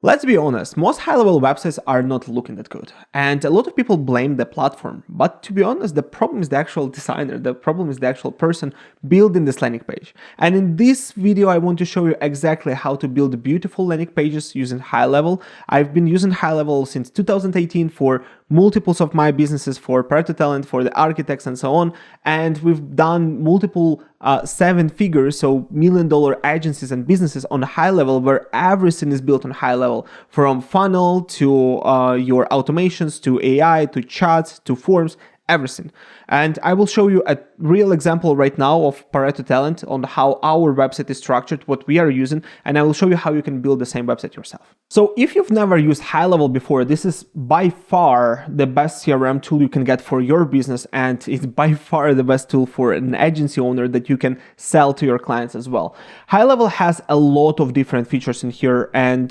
Let's be honest, most high-level websites are not looking that good, and a lot of people blame the platform. But to be honest, the problem is the actual designer, the problem is the actual person building this landing page. And in this video, I want to show you exactly how to build beautiful landing pages using HighLevel. I've been using HighLevel since 2018 for multiples of my businesses, for Pareto Talent, for the architects, and so on. And we've done multiple seven figures, so $1 million agencies and businesses on HighLevel, where everything is built on HighLevel, from funnel to your automations, to AI, to chats, to forms, everything. And I will show you a real example right now of Pareto Talent on how our website is structured, what we are using, and I will show you how you can build the same website yourself. So if you've never used HighLevel before, this is by far the best CRM tool you can get for your business, and it's by far the best tool for an agency owner that you can sell to your clients as well. HighLevel has a lot of different features in here, and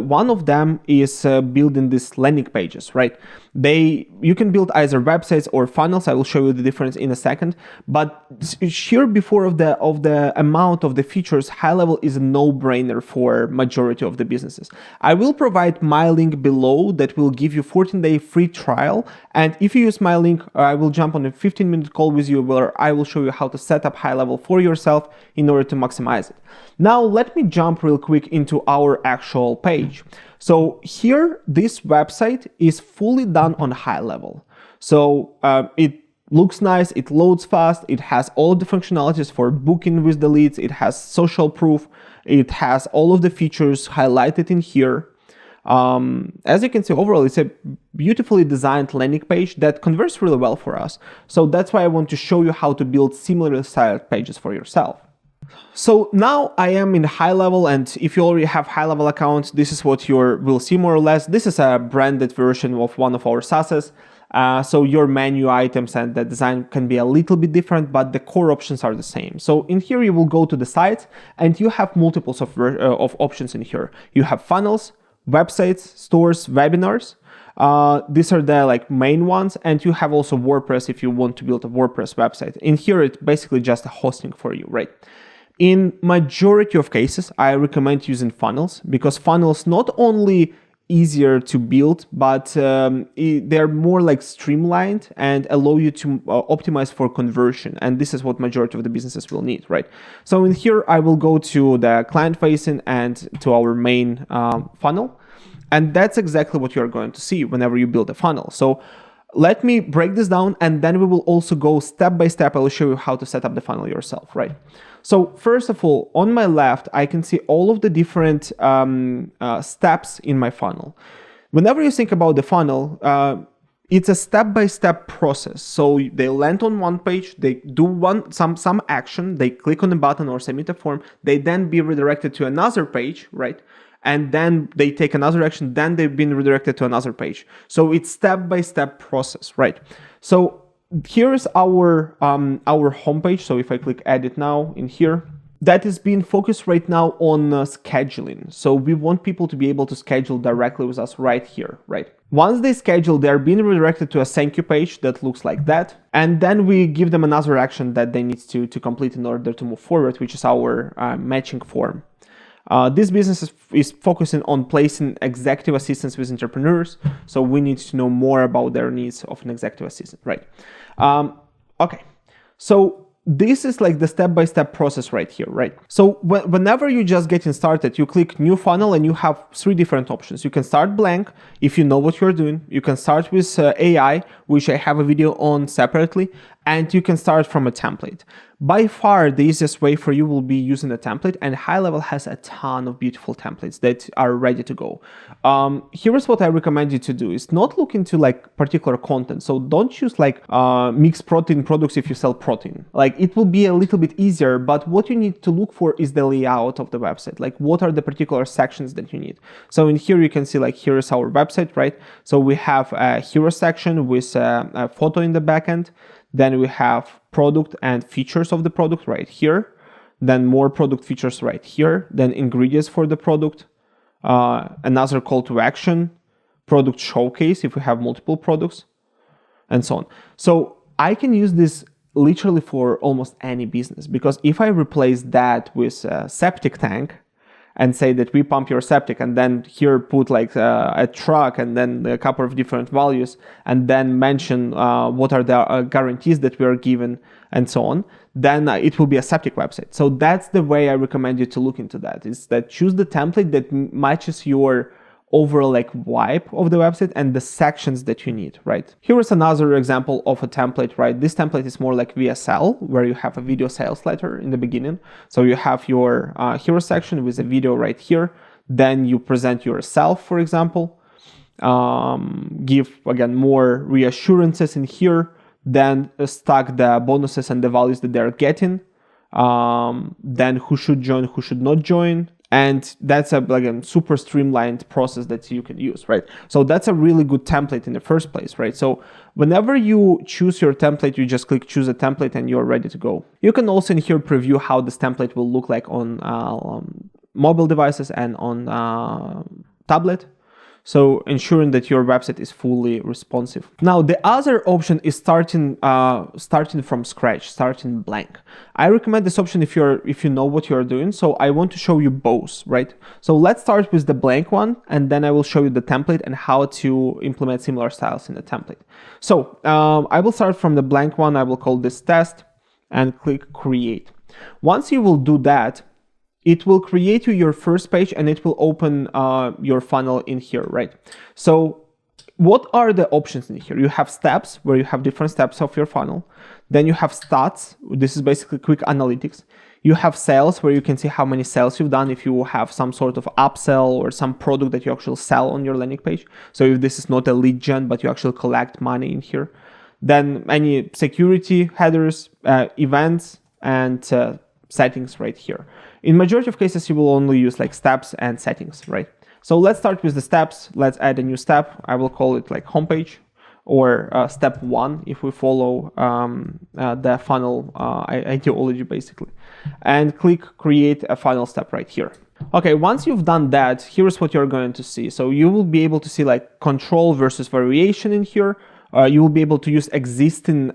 one of them is building these landing pages, right? You can build either websites or funnels. I will show you the difference in a second. But here, before of the amount of the features, HighLevel is a no-brainer for majority of the businesses. I will provide my link below that will give you 14-day free trial. And if you use my link, I will jump on a 15-minute call with you where I will show you how to set up HighLevel for yourself in order to maximize it. Now, let me jump real quick into our actual page. So here, this website is fully done on HighLevel. So it looks nice, it loads fast, it has all of the functionalities for booking with the leads, it has social proof, it has all of the features highlighted in here. As you can see, overall, it's a beautifully designed landing page that converts really well for us. So that's why I want to show you how to build similar styled pages for yourself. So now I am in HighLevel, and if you already have HighLevel account, this is what you will see more or less. This is a branded version of one of our SaaSes. So your menu items and the design can be a little bit different, but the core options are the same. So in here, you will go to the site and you have multiples of options in here. You have funnels, websites, stores, webinars. These are the main ones, and you have also WordPress if you want to build a WordPress website. In here, it's basically just a hosting for you, right? In majority of cases, I recommend using funnels because funnels not only easier to build, but they're more streamlined and allow you to optimize for conversion. And this is what majority of the businesses will need, right? So in here, I will go to the client facing and to our main funnel. And that's exactly what you're going to see whenever you build a funnel. So let me break this down, and then we will also go step by step. I will show you how to set up the funnel yourself, right? So first of all, on my left, I can see all of the different steps in my funnel. Whenever you think about the funnel, it's a step-by-step process. So they land on one page, they do some action, they click on the button or submit a form, they then be redirected to another page, right? And then they take another action, then they've been redirected to another page. So it's step-by-step process, right? So here's our homepage. So if I click edit now in here, that is being focused right now on scheduling. So we want people to be able to schedule directly with us right here, right? Once they schedule, they're being redirected to a thank you page that looks like that. And then we give them another action that they need to complete in order to move forward, which is our matching form. This business is focusing on placing executive assistants with entrepreneurs. So we need to know more about their needs of an executive assistant, right? Okay, so this is the step-by-step process right here, right? So whenever you're just getting started, you click new funnel and you have three different options. You can start blank if you know what you're doing. You can start with AI, which I have a video on separately, and you can start from a template. By far, the easiest way for you will be using a template, and HighLevel has a ton of beautiful templates that are ready to go. Here's what I recommend you to do: is not look into particular content. So don't choose mixed protein products if you sell protein. It will be a little bit easier, but what you need to look for is the layout of the website. What are the particular sections that you need? So in here you can see here is our website, right? So we have a hero section with a photo in the backend. Then we have product and features of the product right here. Then more product features right here. Then ingredients for the product. Another call to action. Product showcase if we have multiple products. And so on. So I can use this literally for almost any business. Because if I replace that with a septic tank, and say that we pump your septic, and then here put like a truck and then a couple of different values, and then mention what are the guarantees that we are given and so on, then it will be a septic website. So that's the way I recommend you to look into that, is that choose the template that matches your overall like vibe of the website and the sections that you need, right? Here is another example of a template, right? This template is more like VSL, where you have a video sales letter in the beginning. So you have your hero section with a video right here. Then you present yourself, for example, give again more reassurances in here, then stack the bonuses and the values that they're getting, then who should join, who should not join. And that's a super streamlined process that you can use, right? So that's a really good template in the first place, right? So whenever you choose your template, you just click choose a template and you're ready to go. You can also in here preview how this template will look like on mobile devices and on tablet. So ensuring that your website is fully responsive. Now, the other option is starting from scratch, starting blank. I recommend this option if you know what you're doing. So I want to show you both, right? So let's start with the blank one, and then I will show you the template and how to implement similar styles in the template. So I will start from the blank one. I will call this test and click create. Once you will do that, it will create you your first page and it will open your funnel in here, right? So what are the options in here? You have steps, where you have different steps of your funnel. Then you have stats. This is basically quick analytics. You have sales, where you can see how many sales you've done if you have some sort of upsell or some product that you actually sell on your landing page. So if this is not a lead gen, but you actually collect money in here. Then any security headers, events, and settings right here. In majority of cases, you will only use like steps and settings, right? So let's start with the steps. Let's add a new step. I will call it like homepage, or step 1 if we follow the funnel ideology basically. And click create a final step right here. Okay, once you've done that, here's what you're going to see. So you will be able to see like control versus variation in here. You will be able to use existing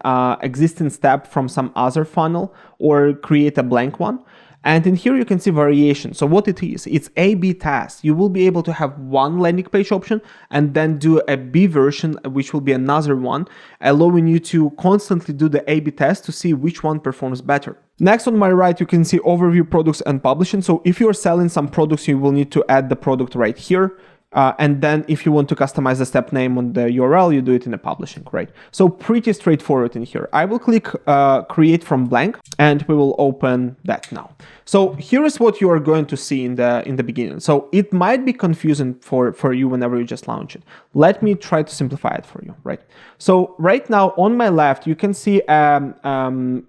step from some other funnel or create a blank one. And in here you can see variation. So what it is, it's A/B test. You will be able to have one landing page option and then do a B version, which will be another one, allowing you to constantly do the A/B test to see which one performs better. Next on my right, you can see overview products and publishing. So if you're selling some products, you will need to add the product right here. And then if you want to customize the step name on the URL, you do it in the publishing, right? So pretty straightforward in here. I will click create from blank and we will open that now. So here is what you are going to see in the beginning. So it might be confusing for you whenever you just launch it. Let me try to simplify it for you, right? So right now on my left, you can see a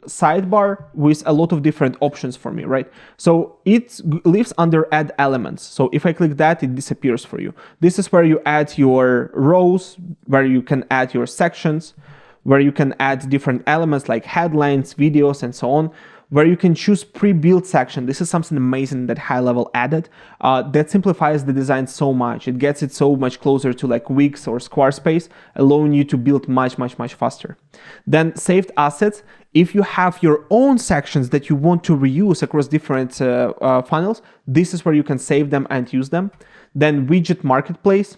sidebar with a lot of different options for me, right? So it lives under add elements. So if I click that, it disappears for you. This is where you add your rows, where you can add your sections, where you can add different elements like headlines, videos, and so on, where you can choose pre-built section. This is something amazing that HighLevel added that simplifies the design so much. It gets it so much closer to like Wix or Squarespace, allowing you to build much faster. Then saved assets. If you have your own sections that you want to reuse across different funnels, this is where you can save them and use them. Then widget marketplace.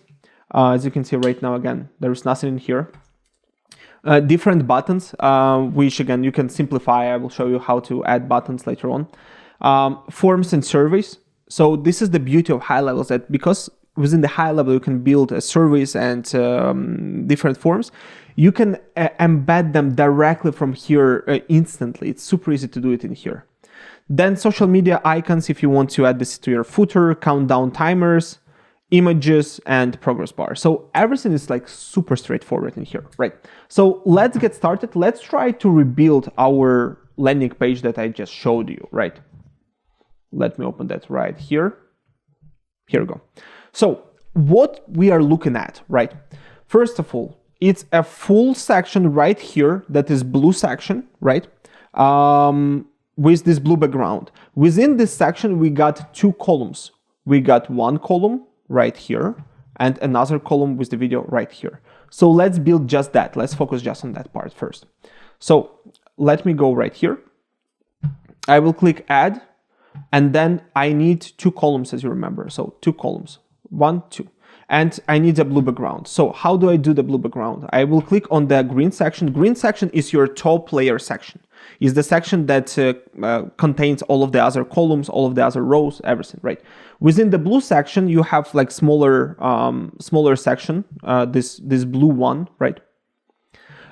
As you can see right now, again, there is nothing in here. Different buttons, which again, you can simplify. I will show you how to add buttons later on. Forms and surveys. So this is the beauty of HighLevel, that because within the HighLevel, you can build surveys and different forms. You can embed them directly from here instantly. It's super easy to do it in here. Then social media icons, if you want to add this to your footer, countdown timers, images, and progress bar. So everything is like super straightforward in here, right? So let's get started. Let's try to rebuild our landing page that I just showed you, right? Let me open that right here. Here we go. So what we are looking at, right? First of all, it's a full section right here that is blue section, right? With this blue background. Within this section, we got 2 columns. We got one column right here and another column with the video right here. So let's build just that. Let's focus just on that part first. So let me go right here. I will click add. And then I need 2 columns, as you remember. So 2 columns, 1, 2. And I need a blue background. So how do I do the blue background? I will click on the green section. Green section is your top layer section. Is the section that contains all of the other columns, all of the other rows, everything, right? Within the blue section, you have like smaller section, this blue one, right?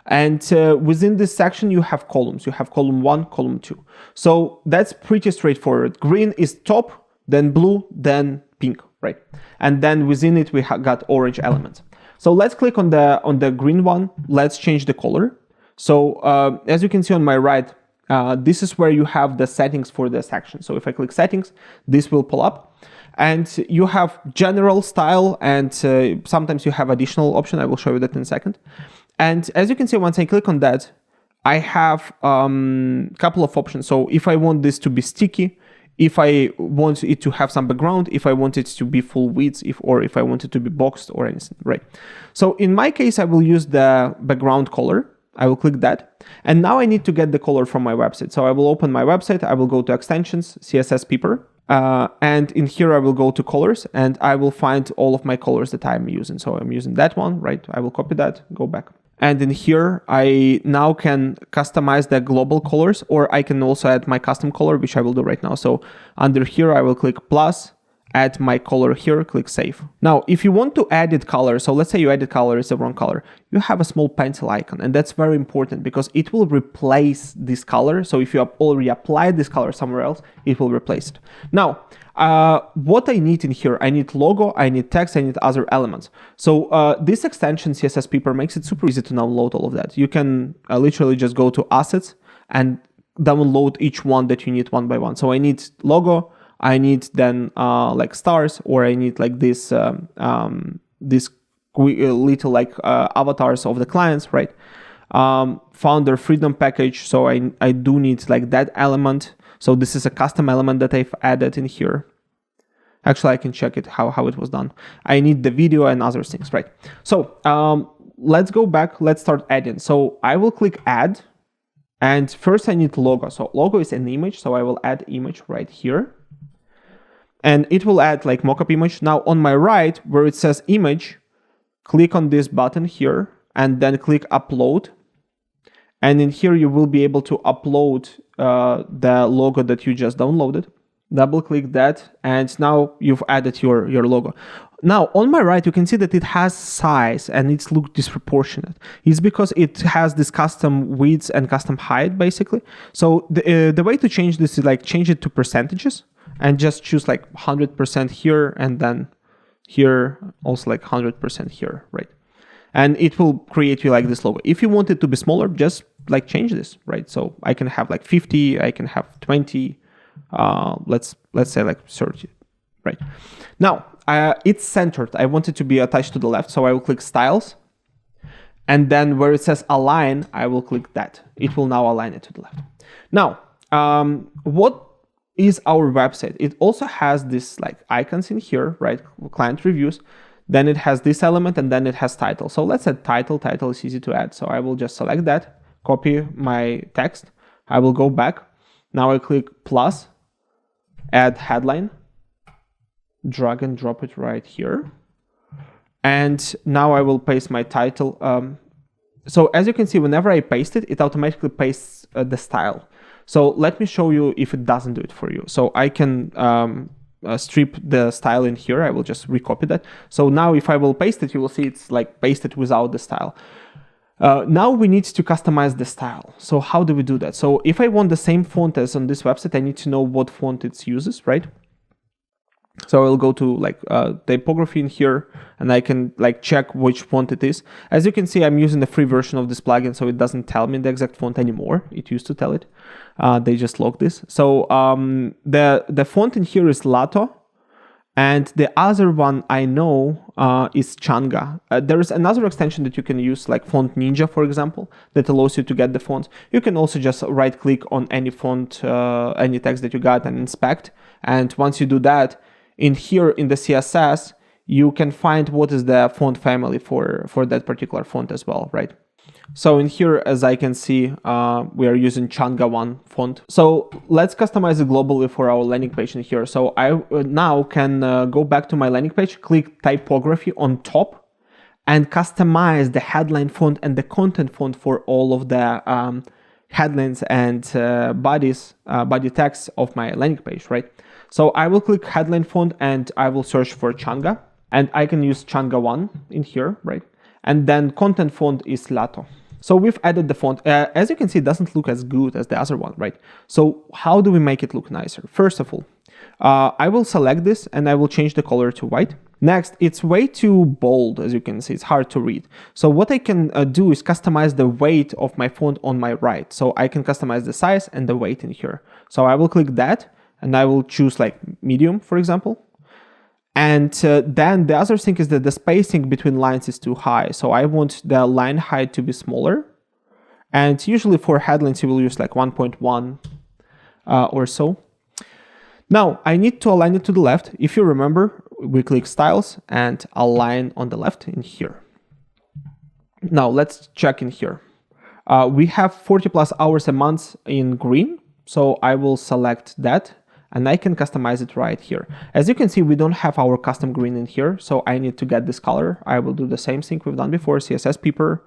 And within this section, you have columns. You have column 1, column 2. So that's pretty straightforward. Green is top, then blue, then pink, right? And then within it, we got orange elements. So let's click on the green one. Let's change the color. So as you can see on my right, this is where you have the settings for the section. So if I click settings, this will pull up. And you have general style, and sometimes you have additional option. I will show you that in a second. And as you can see, once I click on that, I have a couple of options. So if I want this to be sticky, if I want it to have some background, if I want it to be full width, or if I want it to be boxed or anything, right? So in my case, I will use the background color. I will click that. And now I need to get the color from my website. So I will open my website. I will go to extensions, CSS Paper. And in here, I will go to colors, and I will find all of my colors that I'm using. So I'm using that one, right? I will copy that, go back. And in here, I now can customize the global colors, or I can also add my custom color, which I will do right now. So under here, I will click plus, add my color here, click save. Now, if you want to edit color, so let's say you edit color, it's the wrong color, you have a small pencil icon, and that's very important because it will replace this color. So if you have already applied this color somewhere else, it will replace it. Now, what I need in here, I need logo, I need text, I need other elements. So this extension, CSS Paper, makes it super easy to download all of that. You can literally just go to assets and download each one that you need one by one. So I need logo, I need then like stars, or I need like this little like avatars of the clients, right? Founder freedom package. So I do need like that element. So this is a custom element that I've added in here. Actually, I can check it how it was done. I need the video and other things, right? So let's go back. Let's start adding. So I will click add. And first I need logo. So logo is an image. So I will add image right here. And it will add like mockup image. Now on my right, where it says image, click on this button here and then click upload. And in here, you will be able to upload the logo that you just downloaded. Double click that, and now you've added your logo. Now on my right, you can see that it has size and it's look disproportionate. It's because it has this custom width and custom height basically. So the way to change this is like change it to percentages and just choose like 100% here, and then here also like 100% here, right? And it will create you like this logo. If you want it to be smaller, just like change this, right? So I can have like 50, I can have 20, let's say like 30, right? Now it's centered. I want it to be attached to the left, so I will click styles, and then where it says align, I will click that. It will now align it to the left. Now, what is our website? It also has this like icons in here, right? Client reviews. Then it has this element, and then it has title. So let's add title. Title is easy to add. So I will just select that, copy my text. I will go back. Now I click plus, add headline, drag and drop it right here. And now I will paste my title. So as you can see, whenever I paste it, it automatically pastes the style. So let me show you if it doesn't do it for you. So I can strip the style in here. I will just recopy that. So now if I will paste it, you will see it's like pasted without the style. Now we need to customize the style. So how do we do that? So if I want the same font as on this website, I need to know what font it uses, right? So I will go to like typography in here, and I can like check which font it is. As you can see, I'm using the free version of this plugin, so it doesn't tell me the exact font anymore. It used to tell it. They just logged this. So the font in here is Lato, and the other one I know is Changa. There is another extension that you can use, like Font Ninja, for example, that allows you to get the fonts. You can also just right click on any font, any text that you got, and inspect. And once you do that, in here in the CSS, you can find what is the font family for that particular font as well, right? So in here, as I can see, we are using Changa 1 font. So let's customize it globally for our landing page in here. So I now can go back to my landing page, click typography on top, and customize the headline font and the content font for all of the headlines and body text of my landing page, right? So I will click headline font and I will search for Changa, and I can use Changa 1 in here, right? And then content font is Lato. So we've added the font. As you can see, it doesn't look as good as the other one, right? So how do we make it look nicer? First of all, I will select this and I will change the color to white. Next, it's way too bold, as you can see, it's hard to read. So what I can do is customize the weight of my font on my right. So I can customize the size and the weight in here. So I will click that and I will choose like medium, for example. And then the other thing is that the spacing between lines is too high. So I want the line height to be smaller. And usually for headlines, you will use like 1.1 or so. Now I need to align it to the left. If you remember, we click styles and align on the left in here. Now let's check in here. We have 40 plus hours a month in green. So I will select that. And I can customize it right here. As you can see, we don't have our custom green in here, so I need to get this color. I will do the same thing we've done before, CSS Peeper,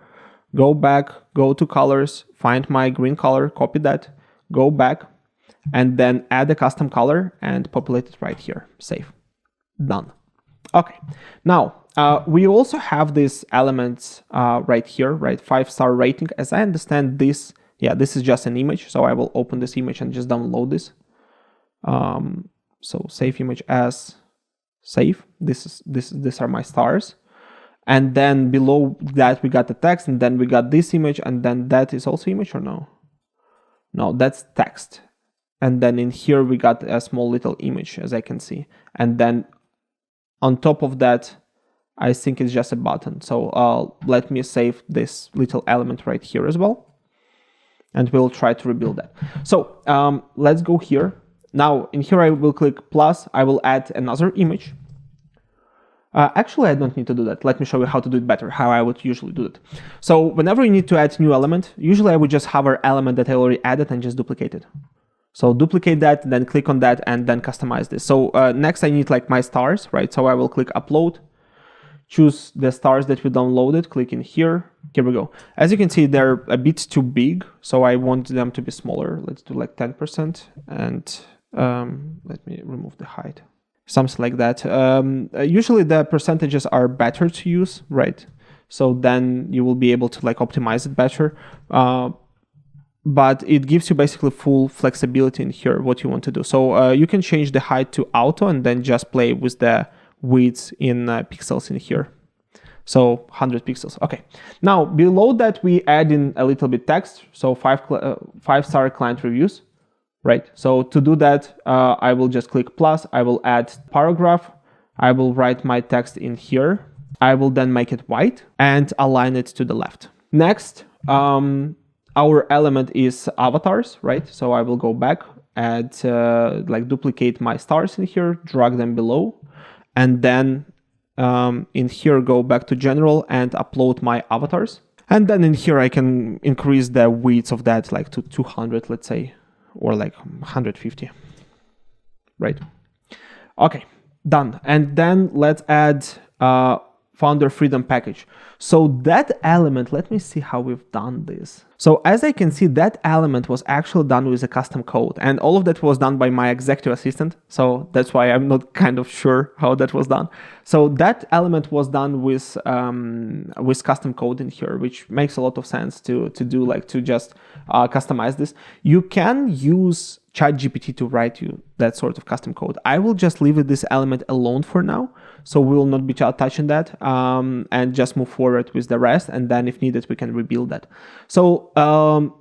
go back, go to colors, find my green color, copy that, go back, and then add a custom color and populate it right here. Save. Done. Okay. Now, we also have these elements right here, right? 5-star rating. As I understand this, yeah, this is just an image, so I will open this image and just download this. So save image as save. These are my stars, and then below that we got the text, and then we got this image, and then that is also image or no? No, that's text. And then in here we got a small little image, as I can see, and then on top of that, I think it's just a button. So let me save this little element right here as well, and we'll try to rebuild that. So let's go here. Now, in here, I will click plus. I will add another image. Actually, I don't need to do that. Let me show you how to do it better, how I would usually do it. So whenever you need to add new element, usually I would just hover element that I already added and just duplicate it. So duplicate that, then click on that, and then customize this. So next, I need like my stars, right? So I will click upload, choose the stars that we downloaded, click in here. Here we go. As you can see, they're a bit too big, so I want them to be smaller. Let's do like 10%, and let me remove the height, something like that. Usually the percentages are better to use, right? So then you will be able to like optimize it better. But it gives you basically full flexibility in here, what you want to do. So you can change the height to auto and then just play with the width in pixels in here. So 100 pixels. Okay. Now below that, we add in a little bit text. So 5-star client reviews. Right, so to do that, I will just click plus, I will add paragraph, I will write my text in here, I will then make it white and align it to the left. Next, our element is avatars, right? So I will go back, add, like duplicate my stars in here, drag them below, and then in here, go back to general and upload my avatars. And then in here, I can increase the width of that like to 200, let's say, or like 150, right? Okay, done. And then let's add founder freedom package. So that element, let me see how we've done this. So as I can see, that element was actually done with a custom code, and all of that was done by my executive assistant. So that's why I'm not kind of sure how that was done. So that element was done with custom code in here, which makes a lot of sense to do, like to just customize this. You can use ChatGPT to write you that sort of custom code. I will just leave this element alone for now, so we will not be touching that, and just move forward with the rest, and then if needed, we can rebuild that. So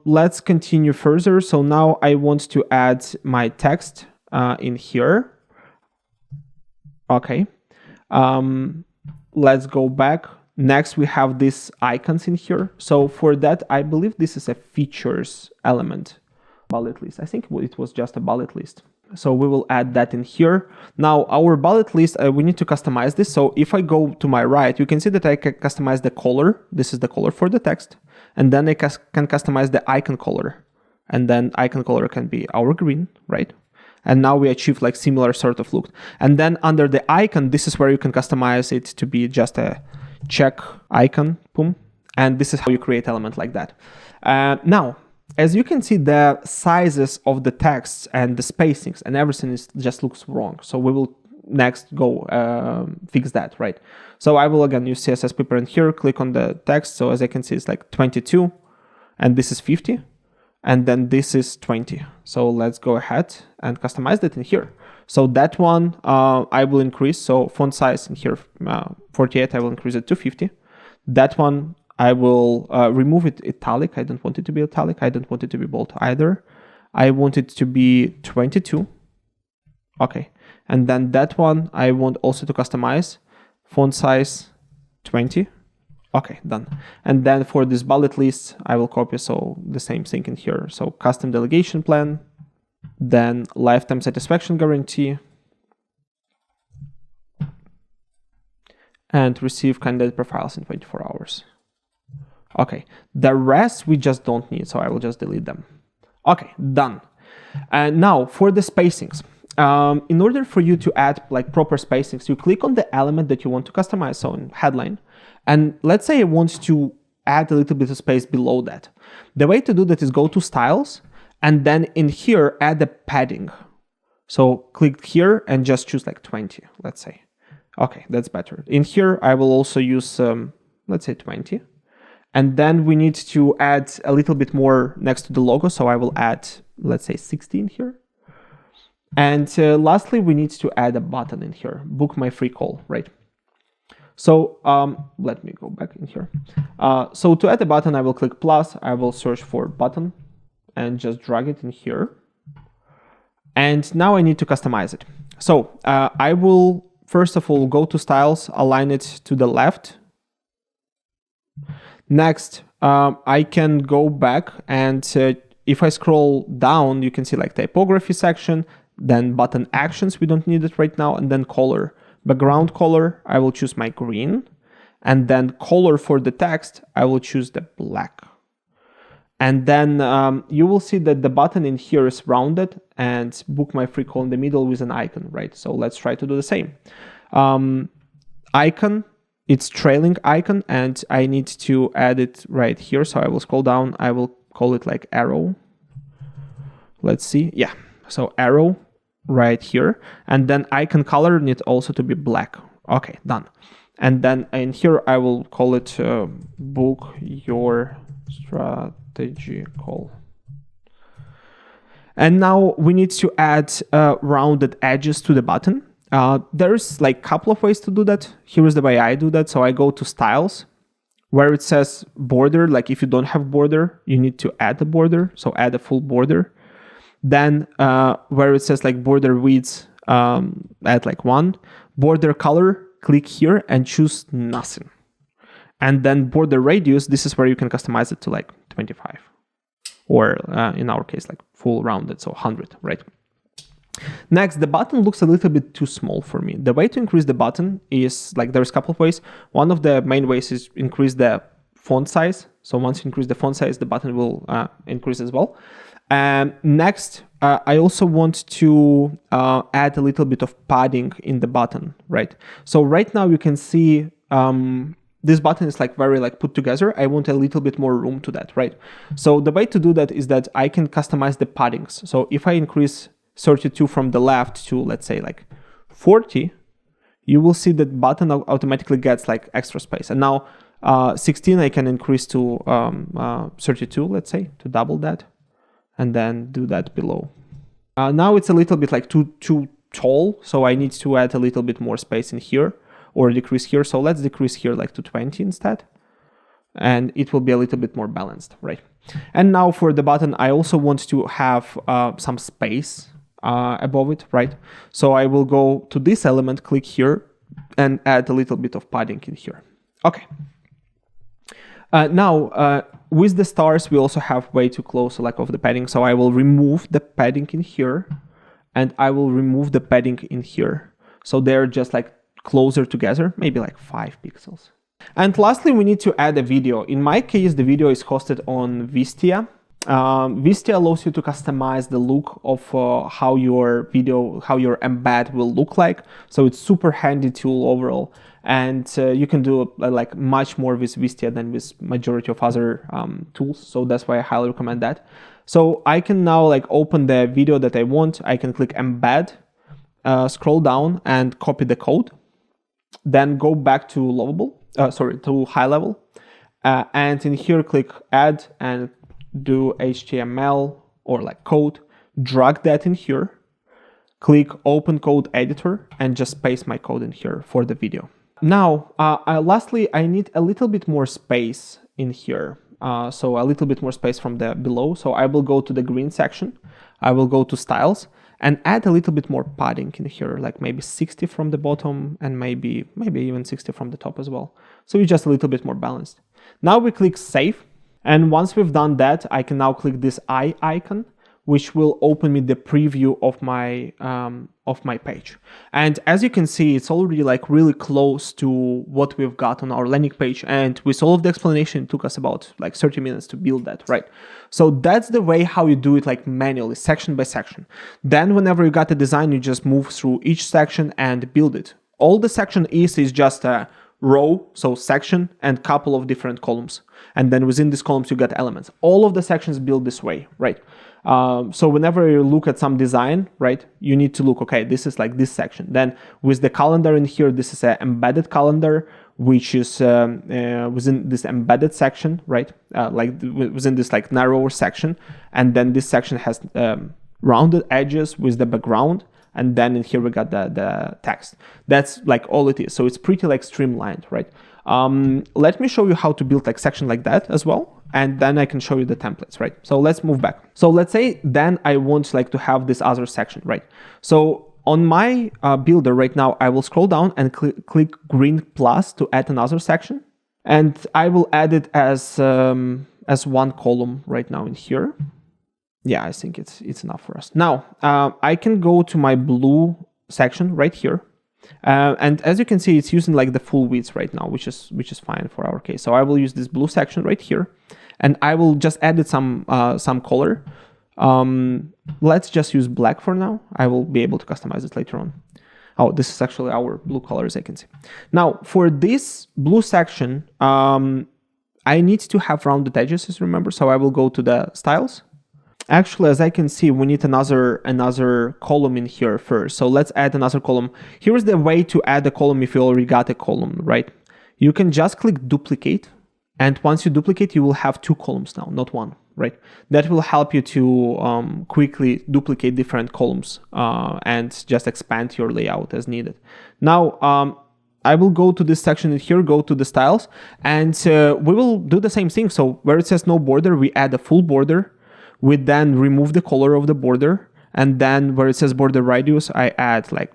let's continue further. So now I want to add my text in here. Okay, let's go back. Next, we have these icons in here. So for that, I believe this is a features element. Bullet list. I think it was just a bullet list. So we will add that in here. Now our bullet list, we need to customize this. So if I go to my right, you can see that I can customize the color. This is the color for the text. And then I can customize the icon color. And then icon color can be our green, right? And now we achieve like similar sort of look. And then under the icon, this is where you can customize it to be just a check icon, boom. And this is how you create element like that. Now, as you can see, the sizes of the texts and the spacings and everything just looks wrong. So we will next go fix that, right? So I will again use CSS Piper in here, click on the text. So as I can see, it's like 22 and this is 50 and then this is 20. So let's go ahead and customize that in here. So that one I will increase. So font size in here, 48, I will increase it to 50. That one I will remove it italic. I don't want it to be italic. I don't want it to be bold either. I want it to be 22. Okay. And then that one I want also to customize. Font size 20. Okay, done. And then for this bullet list, I will copy so the same thing in here. So custom delegation plan, then lifetime satisfaction guarantee, and receive candidate profiles in 24 hours. Okay, the rest we just don't need, so I will just delete them. Okay, done. And now for the spacings. In order for you to add like proper spacings, you click on the element that you want to customize, so in headline. And let's say I want to add a little bit of space below that. The way to do that is go to styles, and then in here, add a padding. So click here and just choose like 20, let's say. Okay, that's better. In here, I will also use, let's say 20. And then we need to add a little bit more next to the logo. So I will add, let's say 16 here. And lastly, we need to add a button in here, book my free call, right? So let me go back in here. So to add a button, I will click plus, I will search for button and just drag it in here. And now I need to customize it. So I will, first of all, go to styles, align it to the left. Next, I can go back and if I scroll down, you can see like typography section, then button actions, we don't need it right now, and then color. Background color, I will choose my green, and then color for the text, I will choose the black. And then you will see that the button in here is rounded and book my free call in the middle with an icon, right? So let's try to do the same. Icon, it's trailing icon, and I need to add it right here. So I will scroll down, I will call it like arrow. Let's see, yeah, so arrow right here. And then icon color need also to be black. Okay, done. And then in here, I will call it book your strategy call. And now we need to add rounded edges to the button. There's like a couple of ways to do that. Here is the way I do that. So I go to styles where it says border. Like if you don't have border, you need to add a border. So add a full border. Then where it says like border width, add like 1. Border color, click here and choose nothing. And then border radius, this is where you can customize it to like 25. Or in our case, like full rounded, so 100, right? Next, the button looks a little bit too small for me. The way to increase the button is like there's a couple of ways. One of the main ways is increase the font size. So once you increase the font size, the button will increase as well. Next, I also want to add a little bit of padding in the button, right? So right now you can see this button is like very like put together. I want a little bit more room to that, right? So the way to do that is that I can customize the paddings. So if I increase 32 from the left to, let's say, like 40, you will see that button automatically gets like extra space. And now 16 I can increase to 32, let's say, to double that, and then do that below. Now it's a little bit like too tall, so I need to add a little bit more space in here or decrease here. So let's decrease here like to 20 instead, and it will be a little bit more balanced, right? And now for the button, I also want to have some space above it, right? So I will go to this element, click here, and add a little bit of padding in here. Okay. Now, with the stars, we also have way too close like of the padding. So I will remove the padding in here and I will remove the padding in here. So they're just like closer together, maybe like 5 pixels. And lastly, we need to add a video. In my case, the video is hosted on Wistia. Wistia allows you to customize the look of how your embed will look like. So it's super handy tool overall. And you can do like much more with Wistia than with majority of other tools. So that's why I highly recommend that. So I can now like open the video that I want. I can click embed, scroll down and copy the code. Then go back to HighLevel. And in here, click add and do HTML or like code, drag that in here, click open code editor and just paste my code in here for the video. Now, lastly, I need a little bit more space in here. So a little bit more space from the below. So I will go to the green section. I will go to styles and add a little bit more padding in here, like maybe 60 from the bottom and maybe even 60 from the top as well. So it's just a little bit more balanced. Now we click save. And once we've done that, I can now click this eye icon, which will open me the preview of my page. And as you can see, it's already like really close to what we've got on our landing page. And with all of the explanation, it took us about like 30 minutes to build that, right? So that's the way how you do it, like manually, section by section. Then whenever you got the design, you just move through each section and build it. All the section is just a row, so section, and couple of different columns. And then within these columns, you got elements. All of the sections built this way, right? So whenever you look at some design, right, you need to look, okay, this is like this section. Then with the calendar in here, this is an embedded calendar, which is within this embedded section, right? Like within this like narrower section. And then this section has rounded edges with the background. And then in here we got the text. That's like all it is. So it's pretty like streamlined, right? Let me show you how to build like section like that as well. And then I can show you the templates, right? So let's move back. So let's say then I want like to have this other section, right? So on my builder right now, I will scroll down and click green plus to add another section. And I will add it as one column right now in here. Yeah, I think it's enough for us. Now, I can go to my blue section right here. And as you can see, it's using like the full width right now, which is fine for our case. So I will use this blue section right here, and I will just add some color. Let's just use black for now. I will be able to customize it later on. Oh, this is actually our blue color, as I can see. Now, for this blue section, I need to have rounded edges, as you remember. So I will go to the styles. Actually, as I can see, we need another column in here first. So let's add another column. Here's the way to add a column if you already got a column, right? You can just click duplicate. And once you duplicate, you will have 2 columns now, not 1, right? That will help you to quickly duplicate different columns and just expand your layout as needed. Now, I will go to this section in here, go to the styles, and we will do the same thing. So where it says no border, we add a full border. We then remove the color of the border, and then where it says border radius, I add like,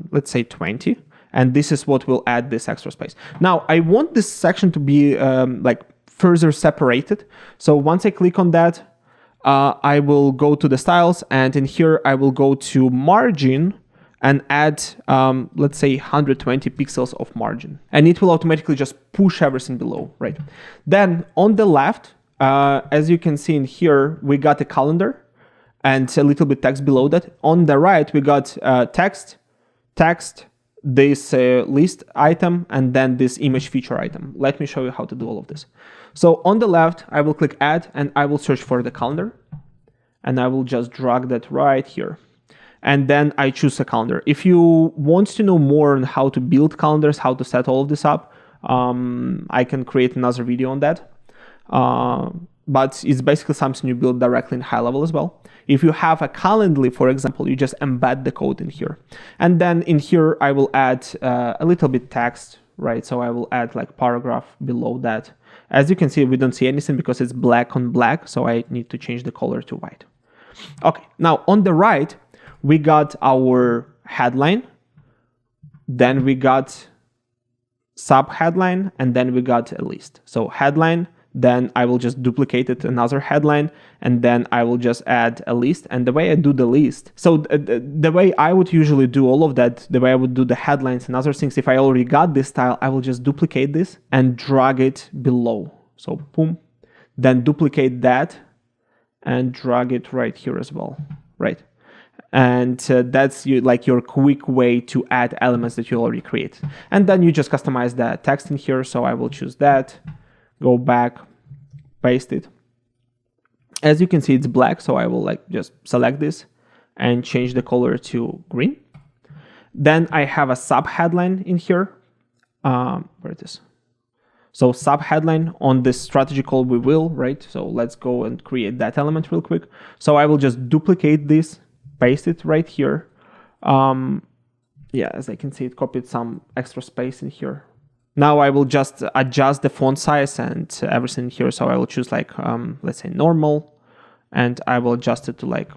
let's say 20, and this is what will add this extra space. Now, I want this section to be like further separated. So once I click on that, I will go to the styles, and in here, I will go to margin and add, let's say 120 pixels of margin, and it will automatically just push everything below, right? Then on the left, as you can see in here, we got a calendar and a little bit text below that. On the right, we got text, this list item, and then this image feature item. Let me show you how to do all of this. So on the left, I will click add, and I will search for the calendar, and I will just drag that right here. And then I choose a calendar. If you want to know more on how to build calendars, how to set all of this up, I can create another video on that. But it's basically something you build directly in HighLevel as well. If you have a Calendly, for example, you just embed the code in here. And then in here, I will add a little bit text, right? So I will add like paragraph below that. As you can see, we don't see anything because it's black on black. So I need to change the color to white. Okay, now on the right, we got our headline. Then we got sub headline, and then we got a list. So headline, then I will just duplicate it another headline, and then I will just add a list. And the way I do the list, so the way I would usually do all of that, the way I would do the headlines and other things, if I already got this style, I will just duplicate this and drag it below. So boom, then duplicate that and drag it right here as well, right? And that's your quick way to add elements that you already create. And then you just customize the text in here. So I will choose that, go back, paste it. As you can see, it's black. So I will just select this and change the color to green. Then I have a sub headline in here. Where it is? So sub headline on this strategy call we will, right? So let's go and create that element real quick. So I will just duplicate this, paste it right here. Yeah, as I can see, it copied some extra space in here. Now I will just adjust the font size and everything here. So I will choose let's say normal, and I will adjust it to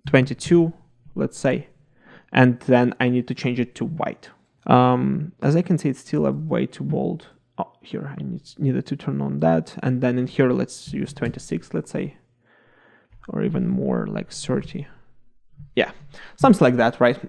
22, let's say. And then I need to change it to white. As I can see, it's still a way too bold. Oh, here I needed to turn on that. And then in here, let's use 26, let's say, or even more, like 30. Yeah, something like that, right?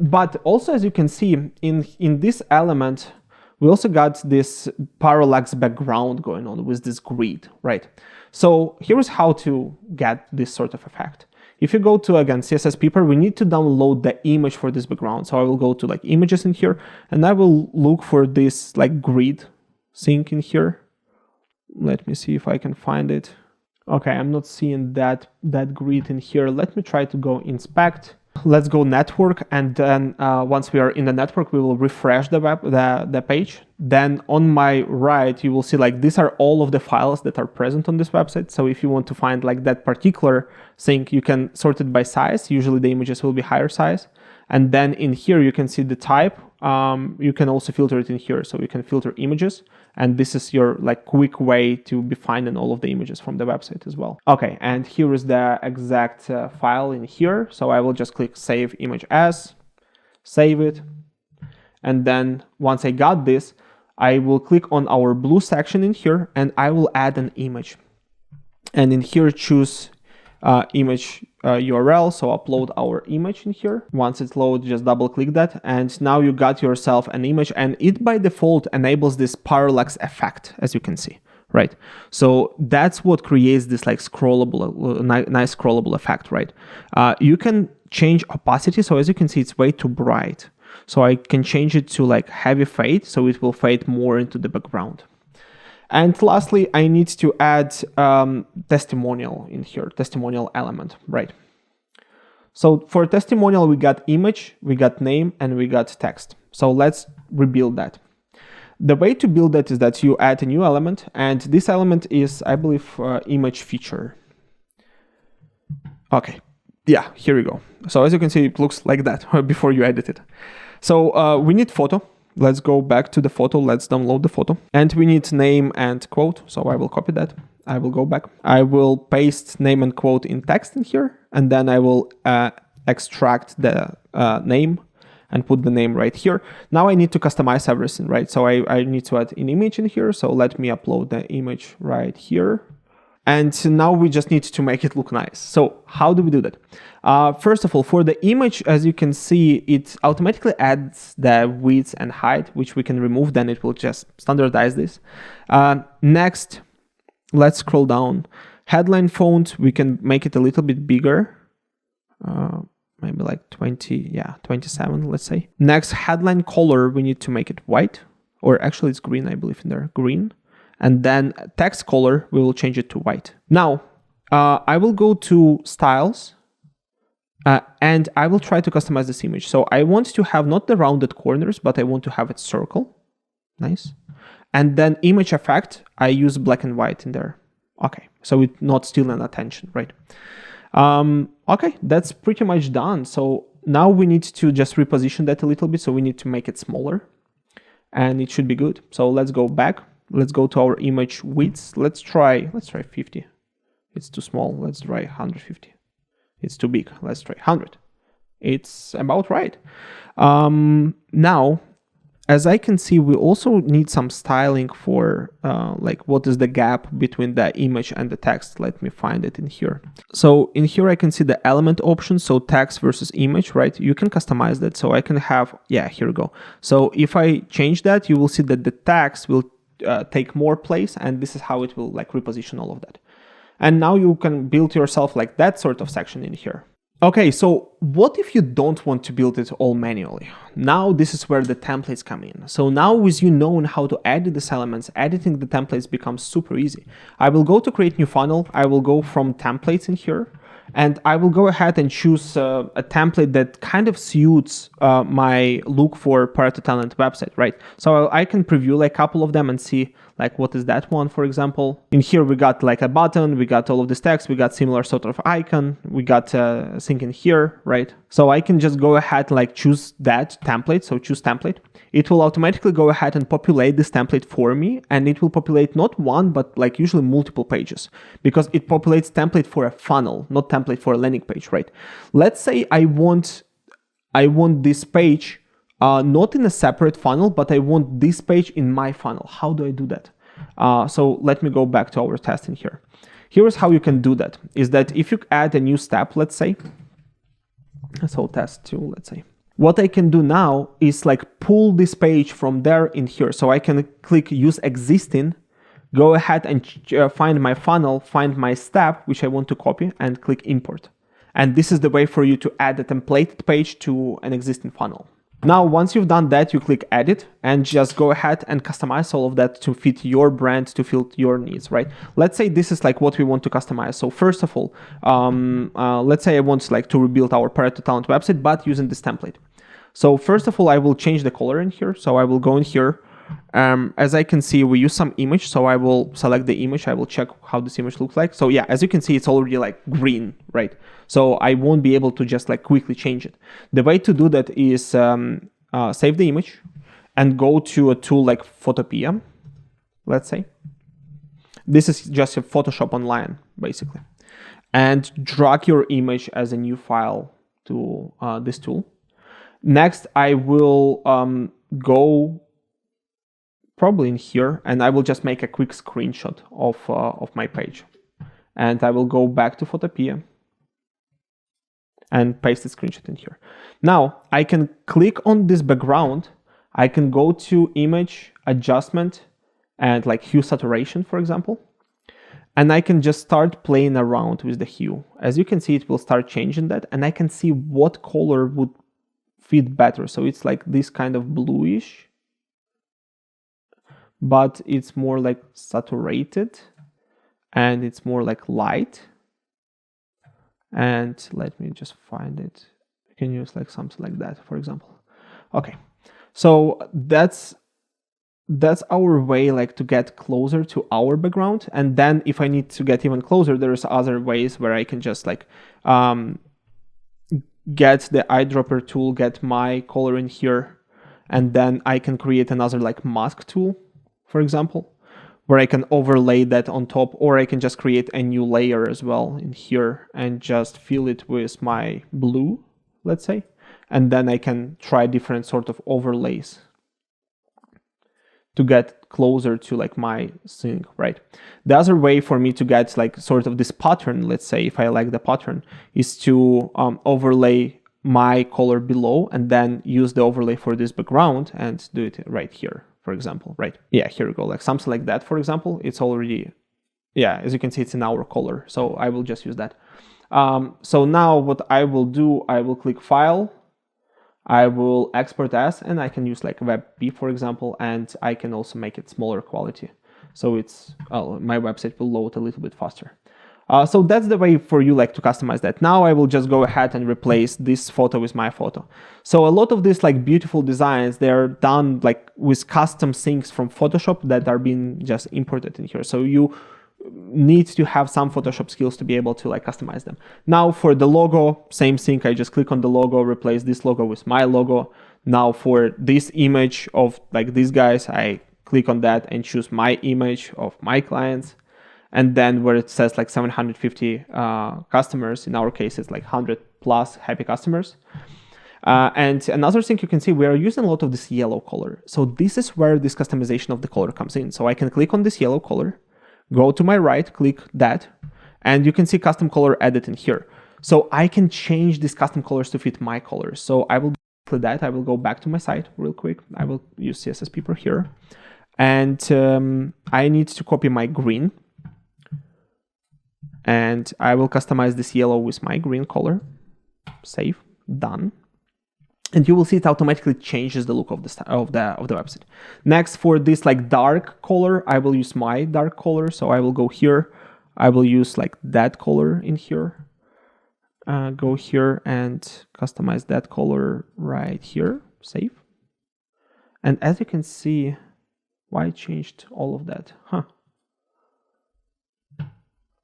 But also, as you can see, in this element, we also got this parallax background going on with this grid, right? So here's how to get this sort of effect. If you go to, again, CSS Paper, we need to download the image for this background. So I will go to images in here, and I will look for this grid thing in here. Let me see if I can find it. Okay, I'm not seeing that grid in here. Let me try to go inspect. Let's go network, and then once we are in the network, we will refresh the page. Then on my right, you will see these are all of the files that are present on this website. So if you want to find that particular thing, you can sort it by size. Usually the images will be higher size. And then in here, you can see the type. You can also filter it in here. So you can filter images. And this is your quick way to be finding all of the images from the website as well. Okay, and here is the exact file in here. So I will just click Save Image As, save it. And then once I got this, I will click on our blue section in here, and I will add an image. And in here, choose image URL. So upload our image in here. Once it's loaded, just double click that. And now you got yourself an image, and it by default enables this parallax effect, as you can see, right? So that's what creates this scrollable, nice scrollable effect, right? You can change opacity. So as you can see, it's way too bright. So I can change it to heavy fade. So it will fade more into the background. And lastly, I need to add testimonial in here, testimonial element, right? So for testimonial, we got image, we got name, and we got text. So let's rebuild that. The way to build that is that you add a new element, and this element is, I believe, image feature. Okay, yeah, here we go. So as you can see, it looks like that before you edit it. So we need photo. Let's go back to the photo. Let's download the photo. And we need name and quote. So I will copy that. I will go back. I will paste name and quote in text in here. And then I will extract the name and put the name right here. Now I need to customize everything, right? So I need to add an image in here. So let me upload the image right here. And now we just need to make it look nice. So how do we do that? First of all, for the image, as you can see, it automatically adds the width and height, which we can remove. Then it will just standardize this. Next, let's scroll down. Headline font, we can make it a little bit bigger. Maybe 20, yeah, 27, let's say. Next, headline color, we need to make it white. Or actually, it's green, I believe, in there, green. And then text color, we will change it to white. Now, I will go to styles, and I will try to customize this image. So I want to have not the rounded corners, but I want to have it circle. Nice. And then image effect, I use black and white in there. Okay, so it's not stealing attention, right? Okay, that's pretty much done. So now we need to just reposition that a little bit. So we need to make it smaller, and it should be good. So let's go back. Let's go to our image width. Let's try 50. It's too small. Let's try 150. It's too big. Let's try 100. It's about right. Now, as I can see, we also need some styling for like what is the gap between the image and the text. Let me find it in here. So in here I can see the element option, so text versus image, right? You can customize that. So I can have, yeah, here we go. So if I change that, you will see that the text will take more place, and this is how it will like reposition all of that. And now you can build yourself like that sort of section in here. Okay, so what if you don't want to build it all manually? Now this is where the templates come in. So now with you knowing how to edit these elements, editing the templates becomes super easy. I will go to create new funnel. I will go from templates in here, and I will go ahead and choose a template that kind of suits my look for Pareto Talent website, right? So I can preview like a couple of them and see like what is that one, for example. In here we got like a button, we got all of this text, we got similar sort of icon, we got sync in here, right? So I can just go ahead and like choose that template, so choose template. It will automatically go ahead and populate this template for me, and it will populate not one, but like usually multiple pages, because it populates template for a funnel, not template for a landing page, right? Let's say I want this page not in a separate funnel, but I want this page in my funnel. How do I do that? So let me go back to our testing here. Here's how you can do that, is that if you add a new step, let's say, so test 2, let's say. What I can do now is like pull this page from there in here. So I can click use existing, go ahead and find my funnel, find my step, which I want to copy, and click import. And this is the way for you to add a templated page to an existing funnel. Now, once you've done that, you click edit and just go ahead and customize all of that to fit your brand, to fit your needs, right? Let's say this is like what we want to customize. So first of all, let's say I want like to rebuild our Pareto Talent website, but using this template. So first of all, I will change the color in here. So I will go in here. As I can see, we use some image. So I will select the image. I will check how this image looks like. So yeah, as you can see, it's already like green, right? So I won't be able to just like quickly change it. The way to do that is save the image and go to a tool like Photopea, let's say. This is just a Photoshop online, basically. And drag your image as a new file to this tool. Next, I will go probably in here, and I will just make a quick screenshot of my page. And I will go back to Photopea and paste the screenshot in here. Now, I can click on this background. I can go to image adjustment and like hue saturation, for example. And I can just start playing around with the hue. As you can see, it will start changing that, and I can see what color would fit better. So it's like this kind of bluish, but it's more like saturated and it's more like light. And let me just find it. You can use like something like that, for example. Okay, so that's our way like to get closer to our background. And then if I need to get even closer, there's other ways where I can just like get the eyedropper tool, get my color in here, and then I can create another like mask tool, for example, where I can overlay that on top, or I can just create a new layer as well in here and just fill it with my blue, let's say, and then I can try different sort of overlays to get closer to like my thing, right? The other way for me to get like sort of this pattern, let's say if I like the pattern, is to overlay my color below and then use the overlay for this background and do it right here, for example, right? Yeah, here we go, like something like that, for example. It's already, yeah, as you can see, it's in our color. So I will just use that. So now what I will do, I will click File, I will export as, and I can use like WebP, for example, and I can also make it smaller quality. So it's, my website will load a little bit faster. So that's the way for you like to customize that. Now I will just go ahead and replace this photo with my photo. So a lot of these like beautiful designs, they're done like with custom things from Photoshop that are being just imported in here. So you need to have some Photoshop skills to be able to like customize them. Now for the logo, same thing. I just click on the logo, replace this logo with my logo. Now for this image of like these guys, I click on that and choose my image of my clients. And then where it says like 750 customers, in our case, it's like 100 plus happy customers. And another thing you can see, we are using a lot of this yellow color. So this is where this customization of the color comes in. So I can click on this yellow color, go to my right, click that, and you can see custom color edit in here. So I can change these custom colors to fit my colors. So I will click that. I will go back to my site real quick. I will use CSS Paper here. And I need to copy my green. And I will customize this yellow with my green color. Save, done. And you will see it automatically changes the look of the website. Next, for this like dark color, I will use my dark color. So I will go here. I will use like that color in here. Go here and customize that color right here. Save. And as you can see, why I changed all of that?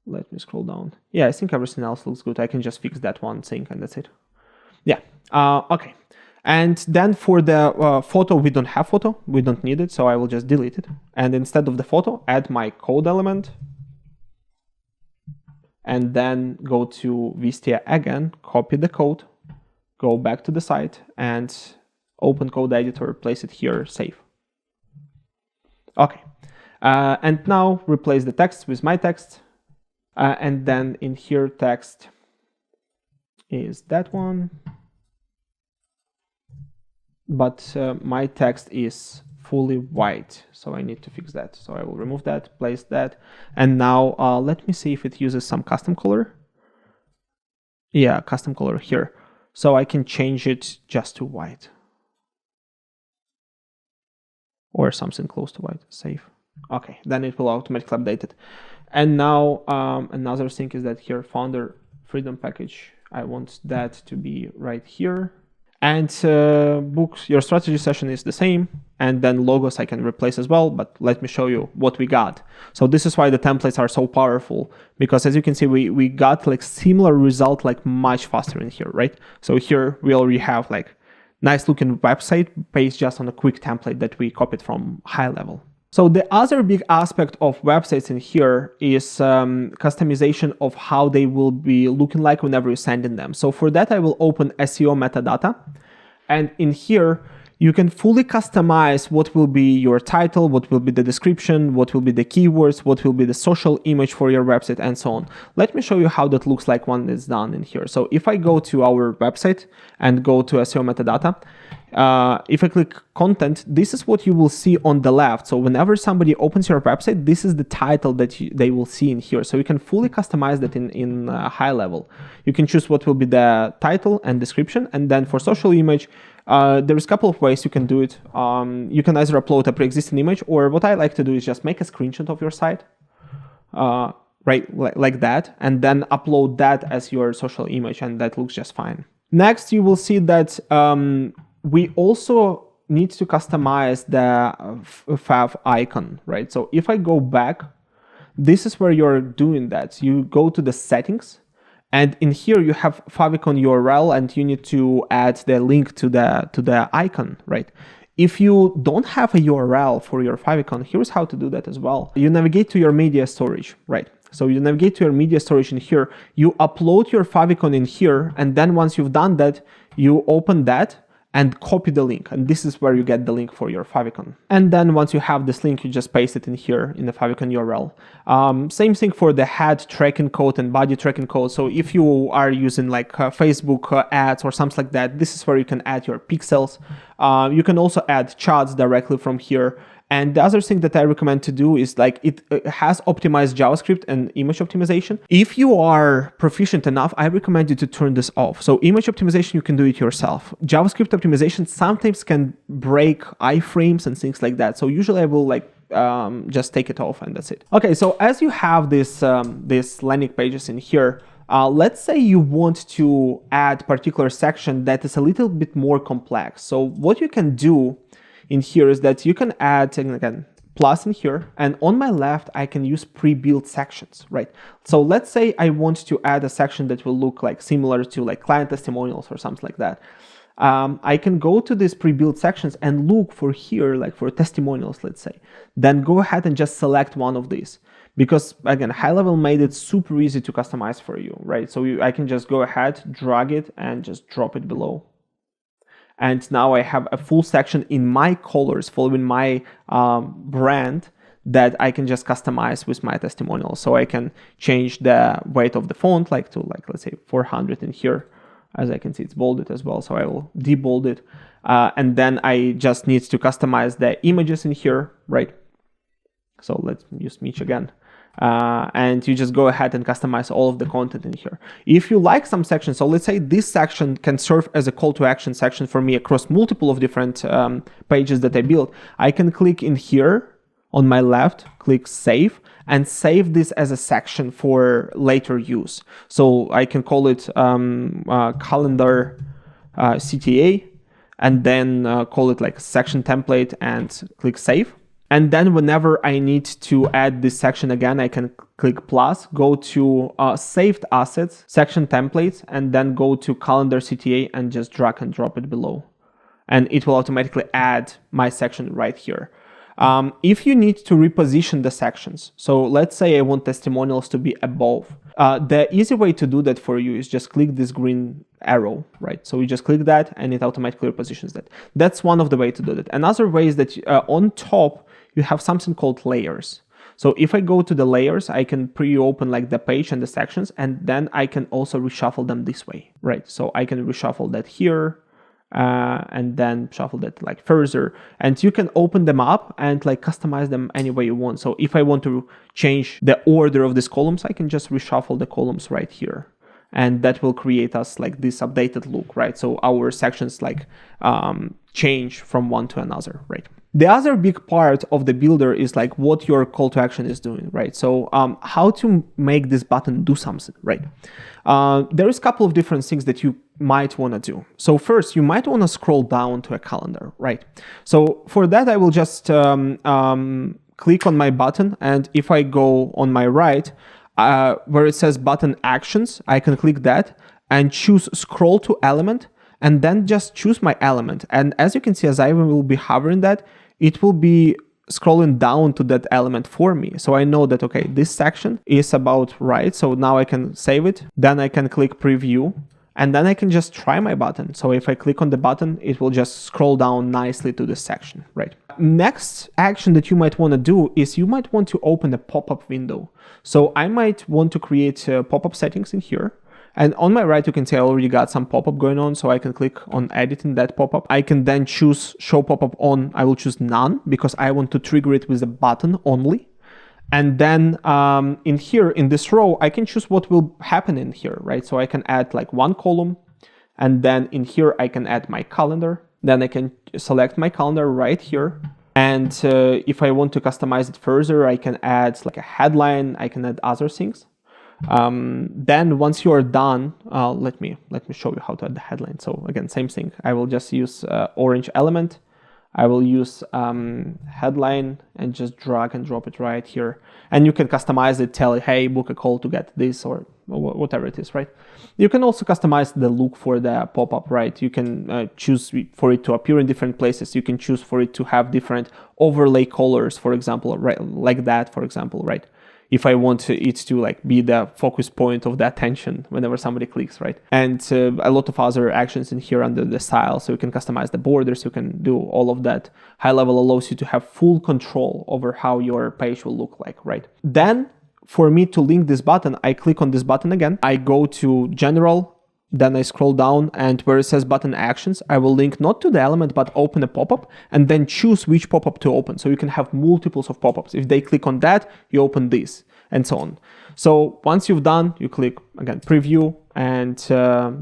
Let me scroll down. Yeah, I think everything else looks good. I can just fix that one thing and that's it. Yeah, okay. And then for the photo, we don't have photo. We don't need it, so I will just delete it. And instead of the photo, add my code element. And then go to Vistia again, copy the code, go back to the site and open code editor, place it here, save. Okay, and now replace the text with my text. And then in here, text is that one. But my text is fully white, so I need to fix that. So I will remove that, place that. And now let me see if it uses some custom color. Yeah, custom color here. So I can change it just to white. Or something close to white, save. Okay, then it will automatically update it. And now another thing is that here, founder freedom package, I want that to be right here. And books, your strategy session is the same. And then logos I can replace as well, but let me show you what we got. So this is why the templates are so powerful, because as you can see, we got like similar result like much faster in here, right? So here we already have like nice looking website based just on a quick template that we copied from HighLevel. So the other big aspect of websites in here is customization of how they will be looking like whenever you send in them. So for that, I will open SEO metadata. And in here, you can fully customize what will be your title, what will be the description, what will be the keywords, what will be the social image for your website, and so on. Let me show you how that looks like when it's done in here. So if I go to our website and go to SEO metadata, if I click content, this is what you will see on the left. So whenever somebody opens your website, this is the title that they will see in here. So you can fully customize that in HighLevel. You can choose what will be the title and description. And then for social image, there's a couple of ways you can do it. You can either upload a pre-existing image, or what I like to do is just make a screenshot of your site, right, like that, and then upload that as your social image, and that looks just fine. Next, you will see that we also need to customize the fav icon, right? So if I go back, this is where you're doing that. You go to the settings, and in here you have favicon URL, and you need to add the link to the icon, right? If you don't have a URL for your favicon, here's how to do that as well. You navigate to your media storage, right? So you navigate to your media storage in here, you upload your favicon in here, and then once you've done that, you open that and copy the link. And this is where you get the link for your favicon. And then once you have this link, you just paste it in here in the favicon URL. Same thing for the head tracking code and body tracking code. So if you are using like Facebook ads or something like that, this is where you can add your pixels. You can also add charts directly from here. And the other thing that I recommend to do is like it has optimized JavaScript and image optimization. If you are proficient enough, I recommend you to turn this off. So image optimization, you can do it yourself. JavaScript optimization sometimes can break iframes and things like that. So usually I will like just take it off and that's it. Okay, so as you have this landing pages in here, let's say you want to add particular section that is a little bit more complex. So what you can do in here is that you can add, again, plus in here, and on my left, I can use pre-built sections, right? So let's say I want to add a section that will look like similar to like client testimonials or something like that. I can go to these pre-built sections and look for here, like for testimonials, let's say. Then go ahead and just select one of these. Because again, HighLevel made it super easy to customize for you, right? So I can just go ahead, drag it, and just drop it below. And now I have a full section in my colors following my brand that I can just customize with my testimonial. So I can change the weight of the font to let's say 400 in here. As I can see, it's bolded as well. So I will debold it. And then I just need to customize the images in here, right? So let's use Mitch again. And you just go ahead and customize all of the content in here. If you like some sections, so let's say this section can serve as a call to action section for me across multiple of different pages that I built, I can click in here on my left, click save, and save this as a section for later use. So I can call it calendar CTA, and then call it like section template and click save. And then whenever I need to add this section again, I can click plus, go to saved assets, section templates, and then go to calendar CTA and just drag and drop it below. And it will automatically add my section right here. If you need to reposition the sections, so let's say I want testimonials to be above, the easy way to do that for you is just click this green arrow, right? So you just click that and it automatically repositions that. That's one of the ways to do that. Another way is that on top, you have something called layers. So if I go to the layers, I can pre-open like the page and the sections, and then I can also reshuffle them this way, right? So I can reshuffle that here, and then shuffle that like further, and you can open them up and like customize them any way you want. So if I want to change the order of these columns, I can just reshuffle the columns right here, and that will create us like this updated look, right? So our sections like change from one to another, right? The other big part of the builder is like what your call to action is doing, right? So how to make this button do something, right? There is a couple of different things that you might want to do. So first, you might want to scroll down to a calendar, right? So for that, I will just click on my button, and if I go on my right, where it says button actions, I can click that and choose scroll to element, and then just choose my element. And as you can see, as I will be hovering that, it will be scrolling down to that element for me. So I know that, okay, this section is about right. So now I can save it. Then I can click preview, and then I can just try my button. So if I click on the button, it will just scroll down nicely to this section, right? Next action that you might want to do is you might want to open a pop-up window. So I might want to create pop-up settings in here. And on my right, you can see I already got some pop-up going on, so I can click on editing that pop-up. I can then choose show pop-up on. I will choose none because I want to trigger it with a button only. And then in here, in this row, I can choose what will happen in here, right? So I can add like one column, and then in here, I can add my calendar. Then I can select my calendar right here. And if I want to customize it further, I can add like a headline, I can add other things. Then once you are done, let me show you how to add the headline. So again, same thing. I will just use orange element. I will use headline and just drag and drop it right here. And you can customize it, tell it, hey, book a call to get this or whatever it is, right? You can also customize the look for the pop-up, right? You can choose for it to appear in different places. You can choose for it to have different overlay colors, for example, right? Like that, for example, right? If I want it to like be the focus point of the attention whenever somebody clicks, right? And a lot of other actions in here under the style. So you can customize the borders, you can do all of that. HighLevel allows you to have full control over how your page will look like, right? Then for me to link this button, I click on this button again. I go to general, then I scroll down, and where it says button actions, I will link not to the element, but open a pop-up and then choose which pop-up to open. So you can have multiples of pop-ups. If they click on that, you open this and so on. So once you've done, you click again, preview, and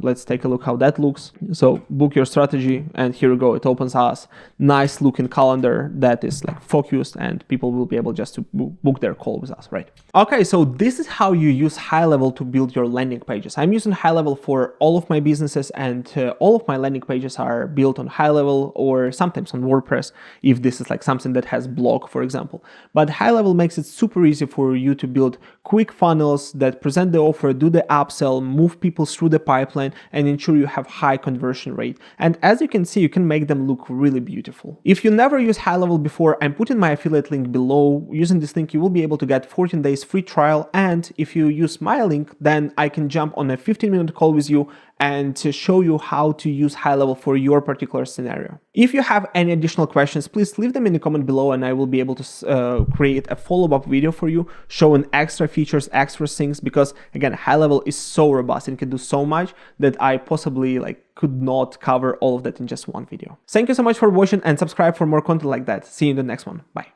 let's take a look how that looks. So book your strategy, and here we go. It opens us nice looking calendar that is like focused, and people will be able just to book their call with us, right? Okay, so this is how you use HighLevel to build your landing pages. I'm using HighLevel for all of my businesses, and all of my landing pages are built on HighLevel or sometimes on WordPress if this is like something that has blog, for example. But HighLevel makes it super easy for you to build quick, funnels, that present the offer, do the upsell, move people through the pipeline, and ensure you have high conversion rate. And as you can see, you can make them look really beautiful. If you never used HighLevel before, I'm putting my affiliate link below. Using this link, you will be able to get 14 days free trial. And if you use my link, then I can jump on a 15-minute call with you and to show you how to use HighLevel for your particular scenario. If you have any additional questions, please leave them in the comment below and I will be able to create a follow-up video for you showing extra features, extra things, because again, HighLevel is so robust and can do so much that I possibly could not cover all of that in just one video. Thank you so much for watching and subscribe for more content like that. See you in the next one. Bye.